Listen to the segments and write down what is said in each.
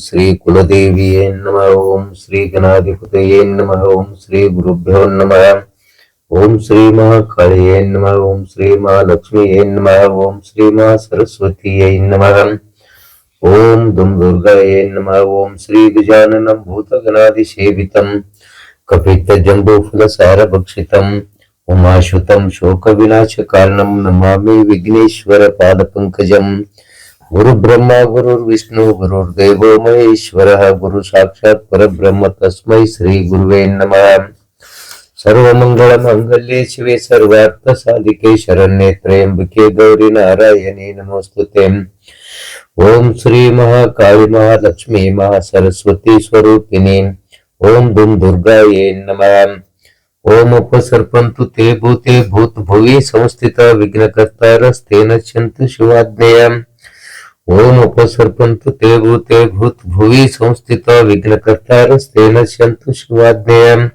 श्री कुलदेवीये नमः। ओम श्री गणाधिपतये नमः। ओम श्री गुरुभ्यो नमः। ओम श्री महाकाळये नमः। ओम श्री महालक्ष्मीये नमः। ओम श्री महासरस्वतीये नमः। ओम दुम दुर्गाये नमः। ओम श्री गजाननं भूतगणाधिसेवितं कपित्थजम्बूफलसारभक्षितम् उमाश्रुतं शोकविनाशकारणं नमामि विघ्नेश्वरपादपङ्कजम्। गुरुब्रह्मा गुरुर्विष्णु गुरुर्देवो महेश्वरः। गुरु साक्षात् परब्रह्म तस्मै श्री गुरुवे नमः। सर्वमंगलमांगल्ये शिवे सर्वार्थसाधिके शरण्ये त्र्यंबके गौरी नारायणी नमोस्तुते। ओम श्री महाकाली महालक्ष्मी महासरस्वती स्वरूपिणी ओम दुम दुर्गाये नमः। ओम उपसर्पन्तु ते भूते भूतभुवि संस्थिता विघ्नकर्तारस्तेन नश्यन्तु शिवाज्ञया। ओम उपसर्पन्तु ते भूते भूतभुवि संस्थिता विघ्नकर्तारस्तेन नश्यन्तु शिवाज्ञया।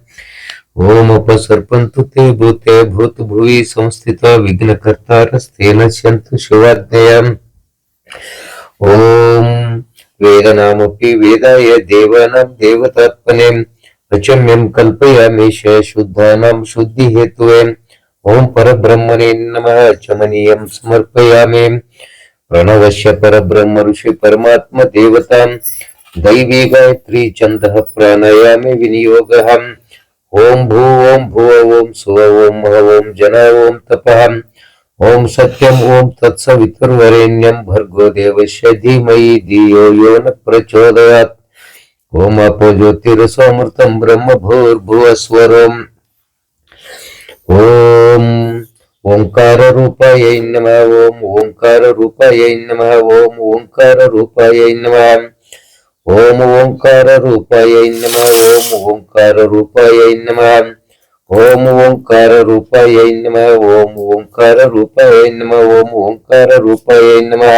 ओम उपसर्पन्तु ते भूते भूतभुवि संस्थिता विघ्नकर्तारस्तेन नश्यन्तु शिवाज्ञया। ओम वेदनामपि वेदाय देवानां देवतात्मने अचम्यं कल्पयामि शुद्धानां शुद्धिहेतुवे। ओम परब्रह्मणे नमः। चमनीयं समर्पयामि। प्रणवस्य परब्रह्म ऋषि परमात्मा देवतां दैवी गायत्री छन्दः प्राणायामे विनियोगः। ओम भू ओम भुव ओम सुव ओम मह ओम जन ओम तपः। ओम सत्यम ओम तत्सवितुर्वरेण्यं भर्गो देवस्य धीमहि धियो यो न प्रचोदयात्। ओम अपो ज्योतिरसोऽमृतं ब्रह्म भूर्भुवस्वरम्। ओम ओंकार रूपाय नमः। ओम ओंकार रूपाय नमः। ओम ओंकार रूपाय नमः। ओम ओंकार रूपाय नमः। ओम ओंकार रूपाय नमः। ओम ओंकार रूपाय नमः। ओम ओंकार रूपाय नमः। ओम ओंकार रूपाय नमः।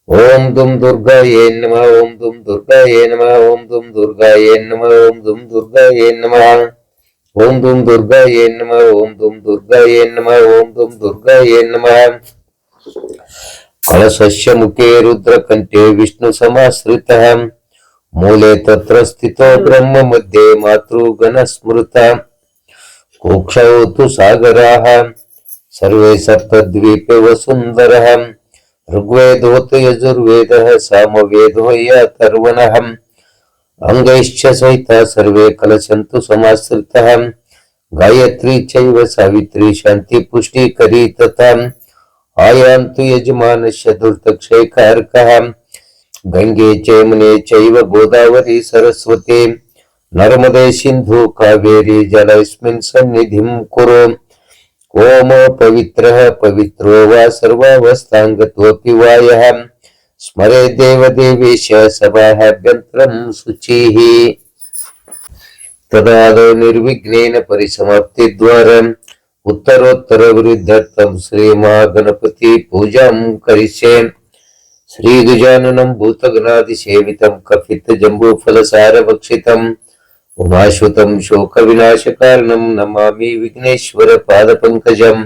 ओम दुम दुर्गाये नमः। ओम दुम दुर्गाये नमः। ओम दुम दुर्गाये नमः। ओम दुम दुर्गाये नमः। ओम दुम दुर्गाये नमः। ओम दुम दुर्गाये नमः। ओम दुम दुर्गाये नमः। कलशस्य मुखे रुद्रकण्ठे विष्णु समाश्रितः मूले तत्र स्थितो ब्रह्म मध्ये मातृगण स्मृतः। कुक्षौ तु सागराः सर्वे सप्तद्वीपे वसुन्धरः। ऋग्वेदोऽथ यजुर्वेदः सामवेदो अथर्वणः। अंगैश्च सहिता सर्वे कलशन्तु समाश्रितः। गायत्री चैव सावित्री शान्ति पुष्टिकरी तथा आयान्तु यजमानस्य दुर्तक्षयकारकः। गंगे चैमुने चैव गोदावरी सरस्वती नर्मदे सिन्धु कावेरी जलेऽस्मिन् सन्निधिं कुरु। ओम पवित्रः पवित्रो वा सर्वावस्थांगतोऽपि वा यः स्मरे देवदेवेश सभाभ्यन्तरं शुचिः। तदादौ निर्विघ्नेन परिसमाप्तिद्वारम् उत्तरोत्तरवृद्ध्यर्थं श्रीमहागणपति पूजां करिष्ये। श्रीगजाननं भूतगणाधिसेवितं कपित्थजम्बूफलसारभक्षितम् उमाश्रुतं शोकविनाशकारणं नमामि विघ्नेश्वरपादपङ्कजम्।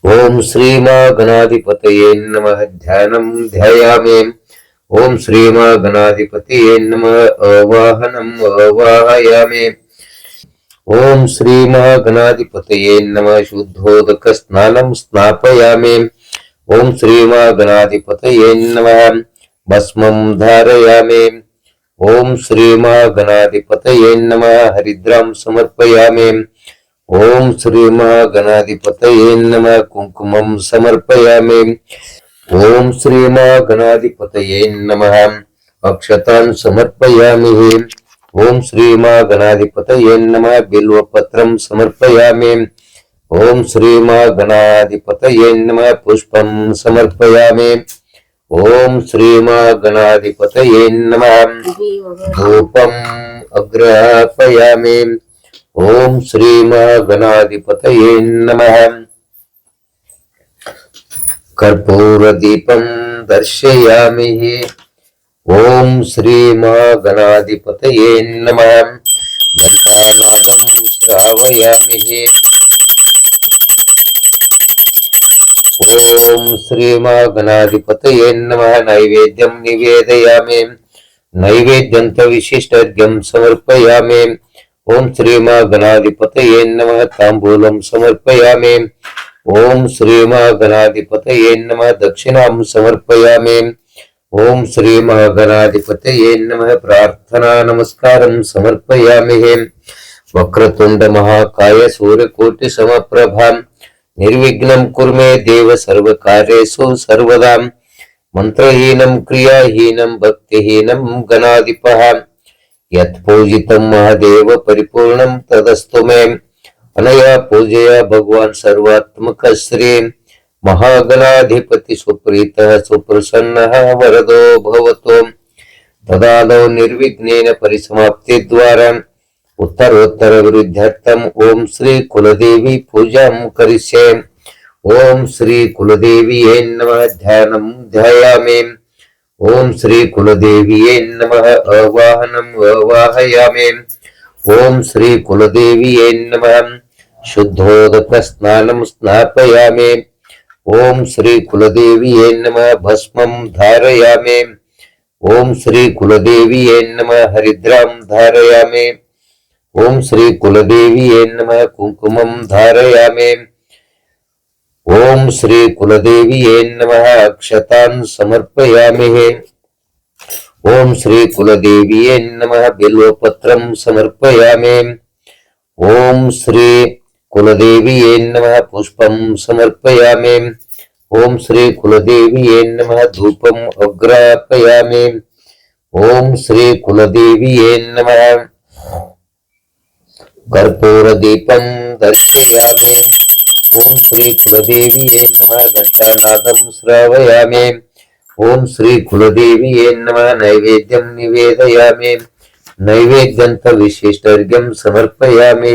ओम श्रीमहागणाधिपतये नमः। ध्यानं ध्यायामि। ओम श्रीमहागणाधिपतये नमः। आवाहनम् आवाहयामि। ओम श्रीमहागणाधिपतये नमः। शुद्धोदकस्नानं स्नापयामि। ओम श्रीमहागणाधिपतये नमः। भस्मं धारयामि। ओम श्रीमहागणाधिपतये नमः। हरिद्रां समर्पयामि। ओम श्रीमहागणाधिपतये नमः। कुंकुमं समर्पयामि। ओम श्रीमहागणाधिपतये नमः। अक्षतान् समर्पयामि। ओम श्रीमहागणाधिपतये नमः। बिल्वपत्रं समर्पयामि। ओम श्रीमहागणाधिपतये नमः। पुष्पं समर्पयामि। ओम श्रीमहागणाधिपतये नमः। धूपम् अग्रापयामि। ओम श्रीमहागणाधिपतये नमः। कर्पूरदीपं दर्शयामि। ओम श्रीमहागणाधिपतये नमः। घंटानादं श्रावयामि। ఓం శ్రీ మహాగణాధిపతయే నమః. నైవేద్యం నివేదయామి. నైవేద్యంత విశిష్టర్ఘ్యం సమర్పయామి. ఓం శ్రీ మహాగణాధిపతయే నమః. తాంబూలం సమర్పయామి. ఓం శ్రీ మహాగణాధిపతయే నమః. దక్షిణాం సమర్పయామి. ఓం శ్రీ మహాగణాధిపతయే నమః. ప్రార్థనా నమస్కారం సమర్పయామి. వక్రతుండ మహాకాయ సూర్యకోటి సమప్రభా నిర్విఘ్నం కుర్మే దేవ సర్వకార్యేషు సర్వదా. మంత్రహీనం క్రియాహీనం భక్తిహీనం గణాధిపః. యత్పూజితం మహాదేవ పరిపూర్ణం తదస్తు మే. అనయా పూజయా భగవాన్ సర్వాత్మక శ్రీ మహాగణాధిపతి సుప్రీతః సుప్రసన్నః వరదో భవతు. తదాదౌ నిర్విఘ్నేన పరిసమాప్తి ద్వారా उत्तरोत्तर विरुद्ध्यर्थम ओम श्री कुलदेवी पूजां करिष्ये. ओम श्री कुलदेवीये नमः. ध्यानं ध्यायामि. ओम श्री कुलदेवीये नमः. आवाहनम् आवाहयामि. ओम श्री कुलदेवीये नमः. शुद्धोदक स्नानं स्नापयामि. ओम श्री कुलदेवीये नमः. भस्मं धारयामि. ओम श्री कुलदेवीये नमः. हरिद्रां धारयामि. ओम श्री कुलदेवीये नमः. कुंकुमं धारयामि. ओम श्री कुलदेवीये नमः. अक्षतान् समर्पयामि. ओम श्री कुलदेवीये नमः. बिल्वपत्रं समर्पयामि. ओम श्री कुलदेवीये नमः. पुष्पं समर्पयामि. ओम श्री कुलदेवीये नमः. धूपम् अग्रापयामि. ओम श्री कुलदेवीये नमः. कर्पूर दीपं दर्शयामि. ओम श्री कुलदेवीये नमः. घंटानादं श्रावयामि. ओम श्री कुलदेवीये नमः. नैवेद्यं निवेदयामि. नैवेद्यंत विशिष्टर्घ्यं समर्पयामि.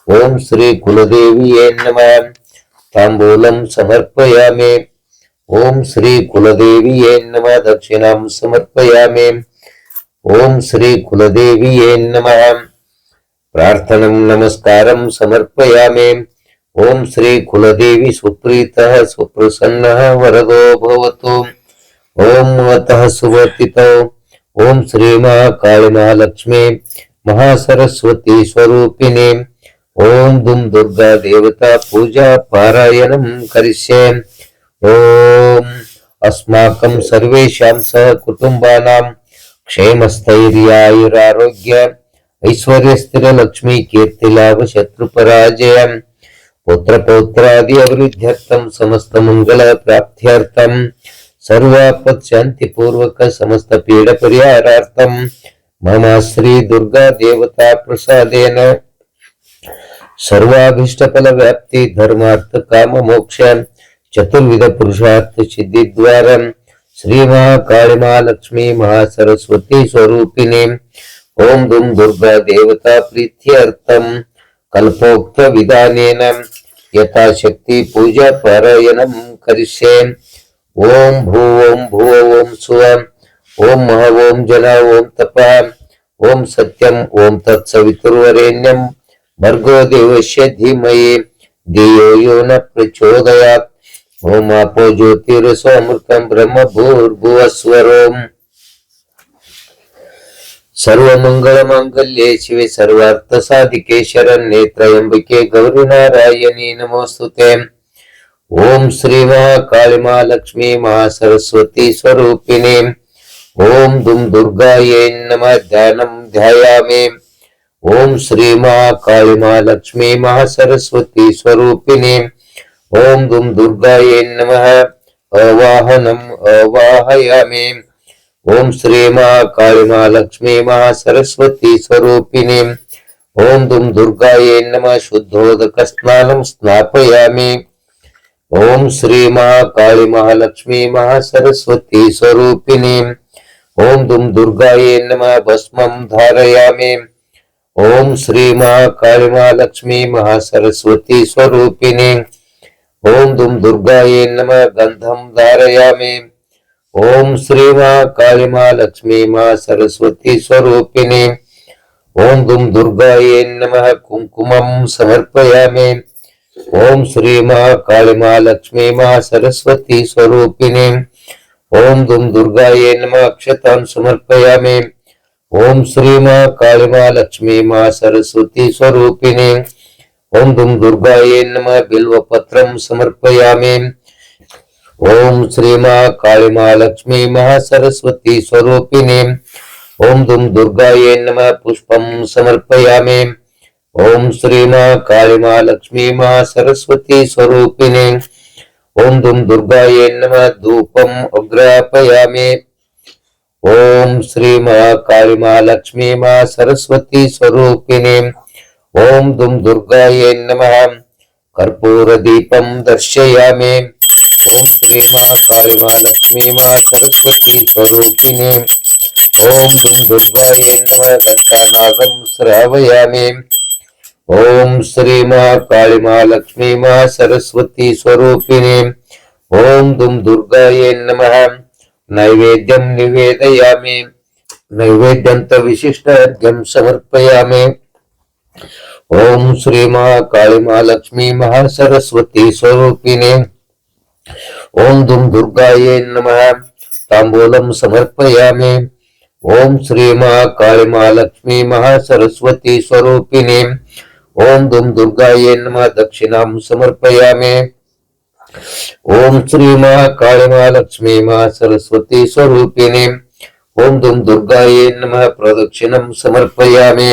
ओम श्री कुलदेवीये नमः. तांबूलं समर्पयामि. ओम श्री कुलदेवीये नमः. दक्षिणां समर्पयामि. ओम श्री कुलदेवीये नमः. प्रार्थनं नमस्कारं समर्पयामि. ओम श्री कुलदेवी सुप्रीतः सुप्रसन्नः वरदो भवतु. ओम अतः सुवर्तितो. ओम श्री महाकाली महालक्ष्मी महासरस्वती स्वरूपिणी. ओम दुम दुर्गा देवता पूजा पारायणं करिष्ये. ओम अस्माकं सर्वेषां सह कुटुंबानां क्षेमस्थैर्यायुरारोग्य ऐश्वर्य स्थिर लक्ष्मी कीर्ति लाभ शत्रु पराजय पुत्र पौत्रादि अभिवृद्ध्यर्थम समस्त मंगल प्राप्त्यर्थम सर्वापत् शांति पूर्वक समस्त पीड़ परिहारार्थम मम श्री दुर्गा देवता प्रसादेन सर्वाभीष्ट फल व्याप्ति धर्मार्थ काम मोक्ष चतुर्विध पुरुषार्थ सिद्धि द्वारा श्री महाकाली महालक्ष्मी महासरस्वती स्वरूपिणी ओम दुम दुर्गा देवता प्रीत्यर्थम कल्पोक्त विधानेन यथाशक्ति पूजा पारायणं करिष्ये. ओम भुव ओम सुव ओम मह ओम जन ओम तप ओम सत्यम ओम तत्सवितुर्वरेण्यं भर्गो देवस्य धीमहि धियो यो न प्रचोदयात्. ओम आपो ज्योतिरसोऽमृतं ब्रह्म भूर्भुवस्वरोम. सर्वमंगल मांगल्ये शिवे सर्वार्थ साधिके शरण्ये त्र्यंबके गौरी नारायणी नमोस्तुते. ओम श्री महाकाली महालक्ष्मी महासरस्वती स्वरूपिणी ओम दुम दुर्गायै नमः. ध्यानं ध्यायामि. ओम श्री महाकाली महालक्ष्मी महासरस्वती स्वरूपिणी ओम दुम दुर्गायै नमः. आवाहनम् आवाहयामि. ओम श्री महाकाली महालक्ष्मी महासरस्वती स्वरूपिणी ओम दुम दुर्गायै नमः. शुद्धोदक स्नानं स्नापयामि. ओम श्री महाकाली महालक्ष्मी महासरस्वती स्वरूपिणी ओम दुम दुर्गायै नमः. भस्मं धारयामि. ओम श्री महाकाली महालक्ष्मी महासरस्वती स्वरूपिणी ओम दुम दुर्गायै नमः. गंधं धारयामि. ओम श्री महाकाली महालक्ष्मी महासरस्वती स्वरूपिणी ओम दुम दुर्गायै नमः. कुंकुमं समर्पयामि. ओम श्री माँ काली माँ लक्ष्मी माँ सरस्वती स्वरूपिणी ओम दुम दुर्गाये नमः अक्षतान् समर्पयामि। ओम श्री माँ काली माँ लक्ष्मी माँ सरस्वती स्वरूपिणी ओम दुम दुर्गाये नमः बिल्वपत्रं समर्पयामि। ओम श्री माँ काली माँ लक्ष्मी माँ सरस्वती स्वरूपिणी ओम दुम दुर्गाये नमः पुष्पं समर्पयामि। ओम श्री माँ काली माँ लक्ष्मी माँ सरस्वती स्वरूपिणी ओम दुम दुर्गाये नमः धूपम अग्रापयामि। ओम श्री माँ काली माँ लक्ष्मी माँ सरस्वती स्वरूपिणी ओम दुम दुर्गाये नमः कर्पूर दीपम दर्शयामि। ओम श्री माँ काली माँ लक्ष्मी माँ सरस्वती स्वरूपिणी ओम दुम दुर्गाये नमः घंटानादं श्रावयामि। ओम श्री माँ काली माँ लक्ष्मी माँ सरस्वती स्वरूपिणी ओम दुम दुर्गाये नमः नैवेद्यं निवेदयामि। नैवेद्यंत विशिष्टाद्यं समर्पयामि। ओम श्री माँ काली माँ लक्ष्मी माँ सरस्वती स्वरूपिणी ओम दुम दुर्गाये नमः तांबूलं समर्पयामि। ओम श्री माँ काली माँ लक्ष्मी माँ सरस्वती स्वरूपिणी ओम दुम दुर्गाये नमः दक्षिणां समर्पयामि। ओम श्री माँ काली माँ लक्ष्मी माँ सरस्वती स्वरूपिणी ओम दुम दुर्गाये नमः प्रदक्षिणं समर्पयामि।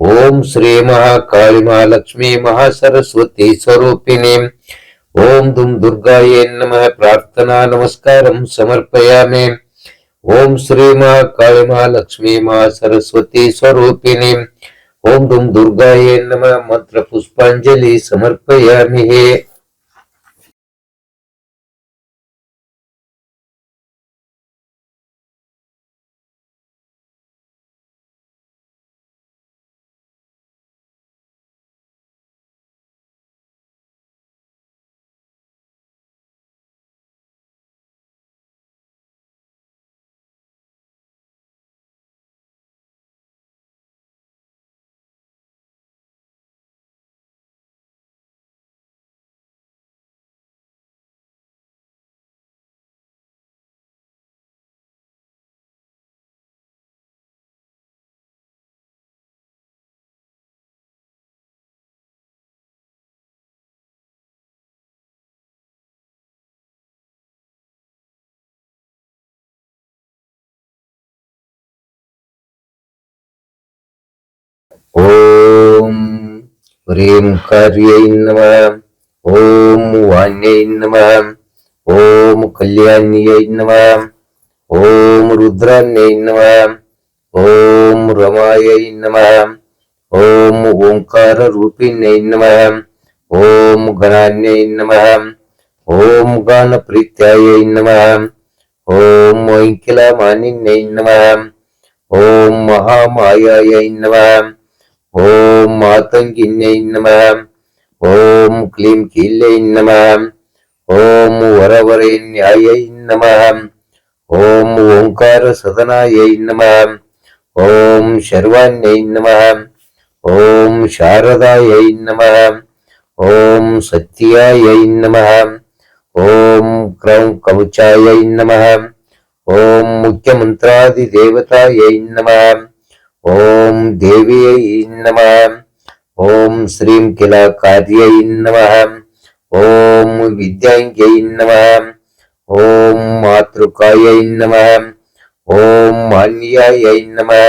ओम श्री माँ काली माँ लक्ष्मी माँ सरस्वती स्वरूपिणी ओम दुम दुर्गाये नमः प्रार्थना नमस्कारं समर्पयामि। ओम श्री माँ काली माँ लक्ष्मी माँ सरस्वती स्वरूपिणी ओम दुम दुर्गाये नमः मंत्र पुष्पांजलि समर्पयामि। ओम ह्रीं कार्यै नमः। ओम वाण्यै नमः। ओम कल्याण्यै नमः। ओम रुद्राण्यै नमः। ओम रमायै नमः। ओम ओंकार रूपिण्यै नमः। ओम गणान्यै नमः। ओम गानप्रीत्यायै नमः। ओम ऐक्यलामानिन्यै नमः। ओम महामायायै नमः। ओम मातंगिन्यै नमः। ओम क्लीं कील्यै नमः। ओम वरवरेण्यायै नमः। ओम ओंकार सदनायै नमः। ओम शर्वाण्यै नमः। ओम शारदायै नमः। ओम सत्यायै नमः। ओम क्रौं कवचायै नमः। ओम मुख्यमंत्रादिदेवतायै नमः। ओम देव्यै नमः। ओम श्रीं किलाकार्यै नमः। ओम विद्यांग्यै नमः। ओम मातृकायै नमः। ओम मान्यायै नमः।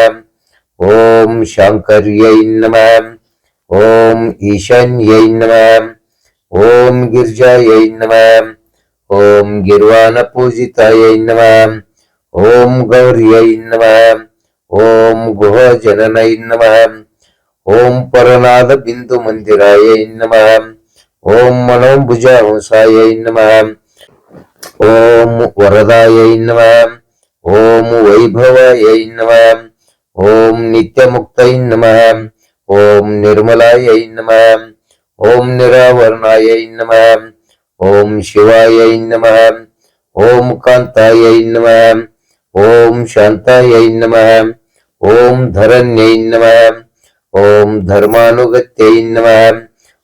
ओम शांकर्यै नमः। ओम ईशान्यै नमः। ओम गिरिजायै नमः। ओम गिर्वाणपूजितायै नमः। ओम गौर्यै नमः। ओम गुहजननै नमः। ओम परनाद बिंदु मंदिरायै नमः। ओम मनोभुजहंसायै नमः। ओम वरदायै नमः। ओम वैभवायै नमः। ओम नित्यमुक्तै नमः। ओम निर्मलायै नमः। ओम निरावरणायै नमः। ओम शिवायै नमः। ओम कांतायै नमः। ओम शांतायै नमः। ओम धरण्यै नमः। ओम धर्मानुगत्यै नमः।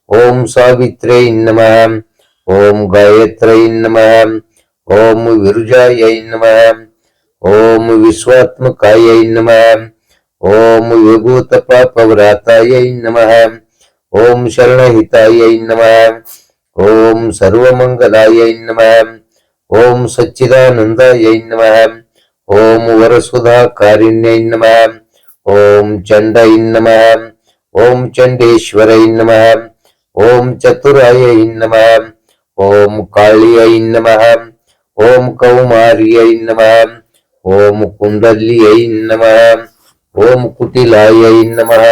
ओम सावित्र्यै नमः। ओम गायत्र्यै नमः। ओम विरुजायै नमः। ओम विश्वात्मकायै नमः। ओम विभूतपापव्रातायै नमः। ओम शरणहितायै नमः। ओम सर्वमंगलायै नमः। ओम सच्चिदानंदायै नमः। ओम वरसुधाकारिण्यै नमः। ओम चंडायै नमः। ओम चंडेश्वरै नमः। ओम चतुरायै नमः। ओम काळ्यै नमः। ओम कौमार्यै नमः। ओम कुंडल्यै नमः। ओम कुटिलायै नमः।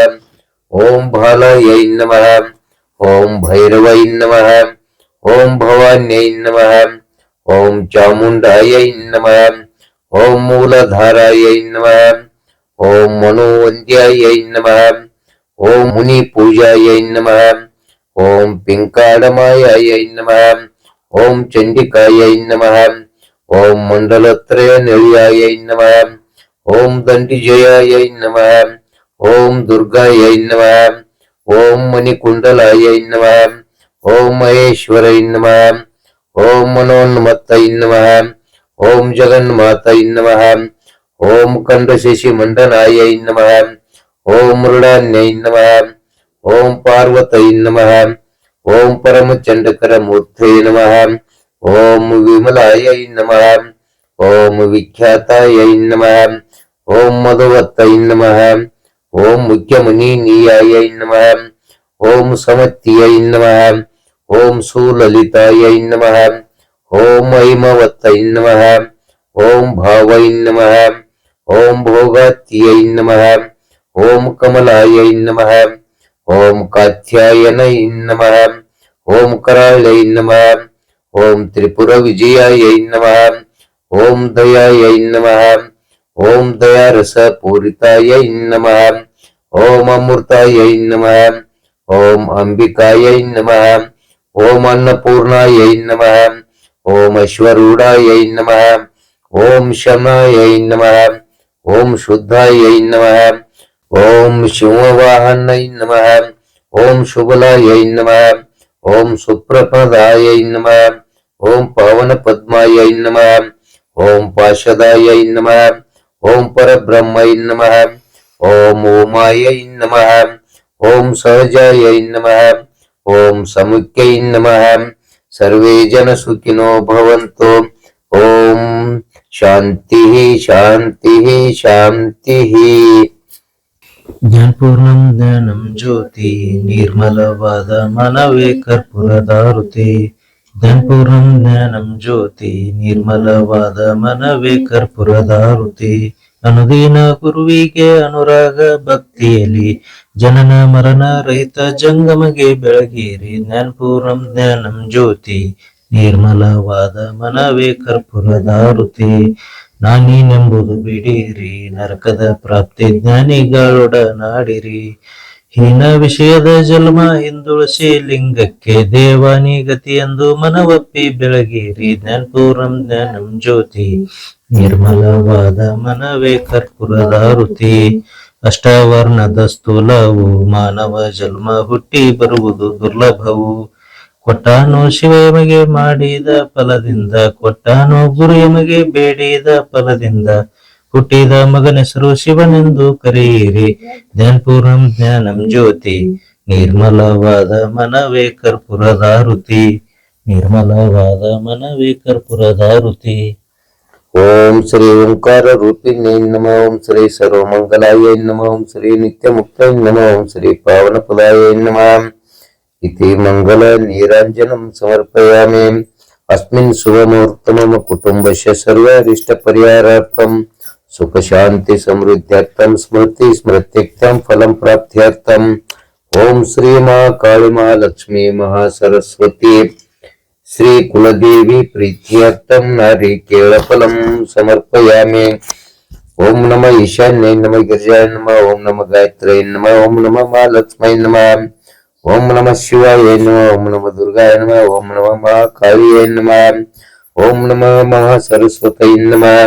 ओम भालायै नमः। ओम भैरवै नमः। ओम भवान्यै नमः। ओम चामुंडायै नमः। ओम मूलधारायै नमः। ओम मनोवन्द्यायै नमः। ओम मुनिपूजायै नमः। ओम पिंकाडमायायै नमः। ओम चंडिकायै नमः। ओम मंडलत्रय निलयायै नमः। ओम दंडिजयायै नमः। ओम दुर्गायै नमः। ओम मणिकुंडलायै नमः। ओम महेश्वरै नमः। ओम मनोन्मत्तै नमः। ओम जगन्मातै नमः। ओम कंडशेषि मंडनायै नमः। ओम मृडान्यै नमः। ओम पार्वतै नमः। ओम परमचंडकर मूर्ते नमः। ओम विमलायै नमः। ओम विख्यातायै नमः। ओम मधुवत्तै नमः। ओम मुख्यमुनिनीयायै नमः। ओम समत्यै नमः। ओम सुललितायै नमः। ओम ऐमवत्तै नमः। ओम भावै नमः। ओम भोगात्यै नमः। ओम कमलायै नमः। ओम कात्यायनै नमः। ओम कराळै नमः। ओम त्रिपुरविजयायै नमः। ओम दयायै नमः। ओम दयारसपूरितायै नमः। ओम अमृतायै नमः। ओम अंबिकायै नमः। ओम अन्नपूर्णायै नमः। ओम अश्वरूढायै नमः। ओम शमायै नमः। ओम शुद्धायै नमः। ओम शिववाहनै नमः। ओम शुभलायै नमः। ओम सुप्रपदायै नमः। ओम पावनपद्मायै नमः। ओम पाशदायै नमः। ओम परब्रह्मै नमः। ओम उमायै नमः। ओम सहजायै नमः। ओम समुख्यै नमः। सर्वे जन सुखिनो भवन्तु। ओम शांति शांति शांति। ಜ್ಞಾನಪೂರ್ಣಂ ಜ್ಞಾನಂ ಜ್ಯೋತಿ ನಿರ್ಮಲವಾದ ಮನವೇ ಕರ್ಪೂರದಾರುತಿ. ಜ್ಞಾನಪೂರ್ಣಂ ಜ್ಞಾನಂ ಜ್ಯೋತಿ ನಿರ್ಮಲವಾದ ಮನವೇ ಕರ್ಪೂರದಾರುತಿ. ಅನುದೀನ ಗುರುವಿಗೆ ಅನುರಾಗ ಭಕ್ತಿಯಲ್ಲಿ ಜನನ ಮರಣ ರಹಿತ ಜಂಗಮಗೆ ಬೆಳಗೇರಿ. ಜ್ಞಾನಪೂರ್ಣಂ ಜ್ಞಾನಂ ಜ್ಯೋತಿ ನಿರ್ಮಲವಾದ ಮನವೇ ಕರ್ಪೂರದಾರುತಿ. ನಾನೀನೆಂಬುದು ಬಿಡಿರಿ ನರಕದ ಪ್ರಾಪ್ತಿ ಜ್ಞಾನಿಗಳೊಡನಾಡಿರಿ. ಹೀನ ವಿಷಯದ ಜನ್ಮ ಹಿಂದುಳಿಸಿ ಲಿಂಗಕ್ಕೆ ದೇವಾನಿ ಗತಿ ಎಂದು ಮನವಪ್ಪಿ ಬೆಳಗೇರಿ. ಜ್ಞಾನಪೂರ್ಣಂ ಜ್ಞಾನಂ ಜ್ಯೋತಿ ನಿರ್ಮಲವಾದ ಮನವೇ ಕರ್ಪೂರದಾರುತಿ. ಅಷ್ಟವರ್ಣದ ಸ್ಥೂಲವು ಮಾನವ ಜನ್ಮ ಹುಟ್ಟಿ ಬರುವುದು ದುರ್ಲಭವು. ಕೊಟ್ಟಾನೋ ಶಿವ ಎಮಗೆ ಮಾಡಿದ ಫಲದಿಂದ, ಕೊಟ್ಟಾನೋ ಗುರು ಎಮಗೆ ಬೇಡಿದ ಫಲದಿಂದ. ಹುಟ್ಟಿದ ಮಗನೆಸರು ಶಿವನೆಂದು ಕರೆಯಿರಿ. ಜ್ಞಾನಪೂರ್ಣಂ ಜ್ಞಾನಂ ಜ್ಯೋತಿ ನಿರ್ಮಲವಾದ ಮನವೇ ಕರ್ಪೂರದಾರುತಿ. ನಿರ್ಮಲವಾದ ಮನವೇ ಕರ್ಪೂರದಾರುತಿ. ओम श्री ओंकार रूपिणे नमः। ओम श्री सर्वमंगलाय नमः। ओम श्री नित्यमुक्ताय नमः। ओम श्री पावनपदाय नमः। इति मंगल नीरांजनं समर्पयामि। अस्मिन् शुभमुहूर्ते मम कुटुम्बस्य सर्वारिष्टपरिहारार्थं सुख शांति समृद्ध्यर्थं स्मृति स्मृत्यर्थं फलं प्राप्त्यर्थं ओम श्री महाकाली महालक्ष्मी महासरस्वती श्री कुलदेवी प्रीत्यर्थं नारिकेलफलं समर्पयामि। ओम नमः ईशान्यै नमः गिरिजाय नमः। ओम नमः गायत्र्यै नमः। ओम नमः महालक्ष्म्यै नमः। ओम नमः शिवाय नमः। ओम नमः दुर्गाय नमः। ओम नमः महाकाळ्यै नमः। ओम नमः महासरस्वत्यै नमः।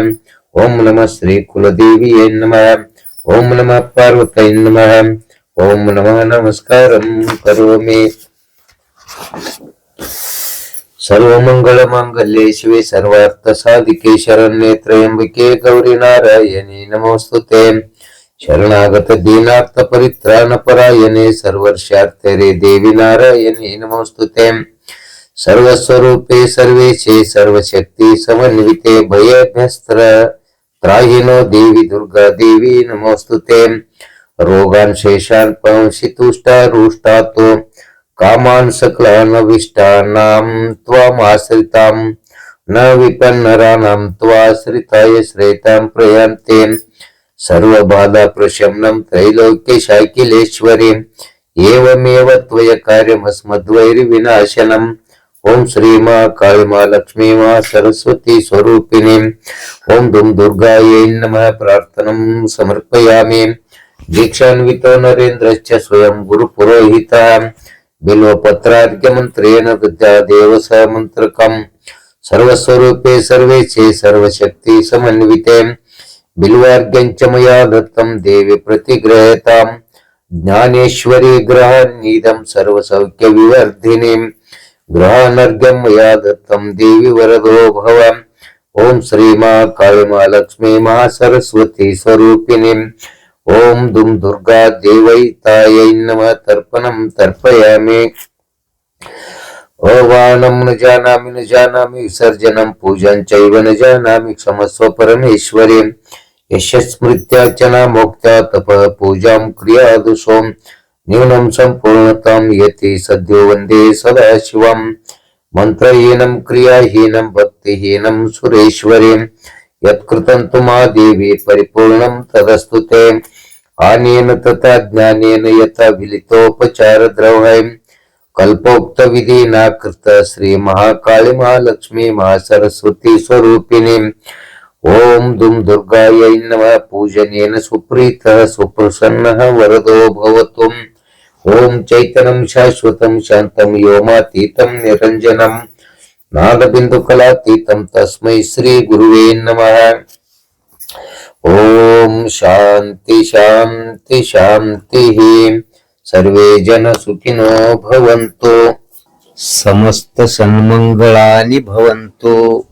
ओम नमः श्री कुलदेव्यै नमः। ओम नमः पार्वत्यै नमः। ओम नमः नमस्कारं करोमि। सर्व मंगल मांगल्ये शिवे सर्वार्थ साधिके शरण्ये त्र्यंबके गौरी नारायणी नमोस्तुते. शरणागत दीनार्थ परित्राण परायणे सर्वर्षार्थे रे देवी नारायणी नमोस्तुते. सर्वस्वरूपे सर्वेशे सर्वशक्ती समन्विते भयभ्यस्त्र त्राहिनो देवी दुर्गा देवी नमोस्तुते. रोगान शेषान पंशितुष्टा रुष्टातो कामान् सकलान् विष्टानां त्वामाश्रितां न विपन्नराणां त्वाश्रिताय श्रेतां प्रयान्ते. सर्वबाधा प्रशमनं त्रैलोक्यशाकिलेश्वरी एवमेव त्वय कार्यमस्मद्वैरिविनाशनम्. ओम श्री मा काळी मा लक्ष्मी मा सरस्वती स्वरूपिणी ओम दुम दुर्गायै नमः. प्रार्थनं समर्पयामि. दीक्षान्वितो नरेन्द्रश्च स्वयं गुरुपुरोहितः बिल्वपत्रार्घ्यमन्त्रेण विद्यादेव समन्त्रकम्. सर्वस्वरूपे सर्वेशे सर्वशक्ति समन्विते बिल्वार्घ्यञ्च मया दत्तं देवी प्रतिगृह्यताम्. ज्ञानेश्वरी गृहान्निदं सर्वसौख्यविवर्धिनीं गृहानर्घ्यं मया दत्तं देवी वरदो भव. ओम श्री मा काळी मा लक्ष्मी मा सरस्वती स्वरूपिणीं ओम दुम दुर्गा देवैतायै नमः. तर्पणं तर्पयामि. अवानं न जानामि विसर्जनं पूजन चैव न जानामि क्षमस्व परमेश्वरी. यशस्मृत्यार्चना मोक्त्या तपः पूजां क्रियादुषो न्यूनं सम्पूर्णतां यति सद्यो वन्दे सदाशिवम्. मंत्रहीनं क्रियाहीनं भक्तिहीनं सुरेश्वरी. यत्कृतं तु मा देवी परिपूर्णं तदस्तु ते. आनेन तथा ज्ञानेन यथा विलितोपचार द्रव्यं कल्पोक्त विधिना कृत श्री महाकाली महालक्ष्मी महासरस्वती स्वरूपिणी ओम दुम दुर्गायै नमः. पूजनेन सुप्रीतः सुप्रसन्नः वरदो भवतु. ओम चैतन्यं शाश्वतं शान्तं व्योमातीतं निरञ्जनं नादबिन्दुकलातीतं तस्मै श्री गुरुवे नमः. ओम शांति शांति शांति. सर्वे जन सुखिनो भवन्तु. समस्त सन्मंगळानि भवन्तु.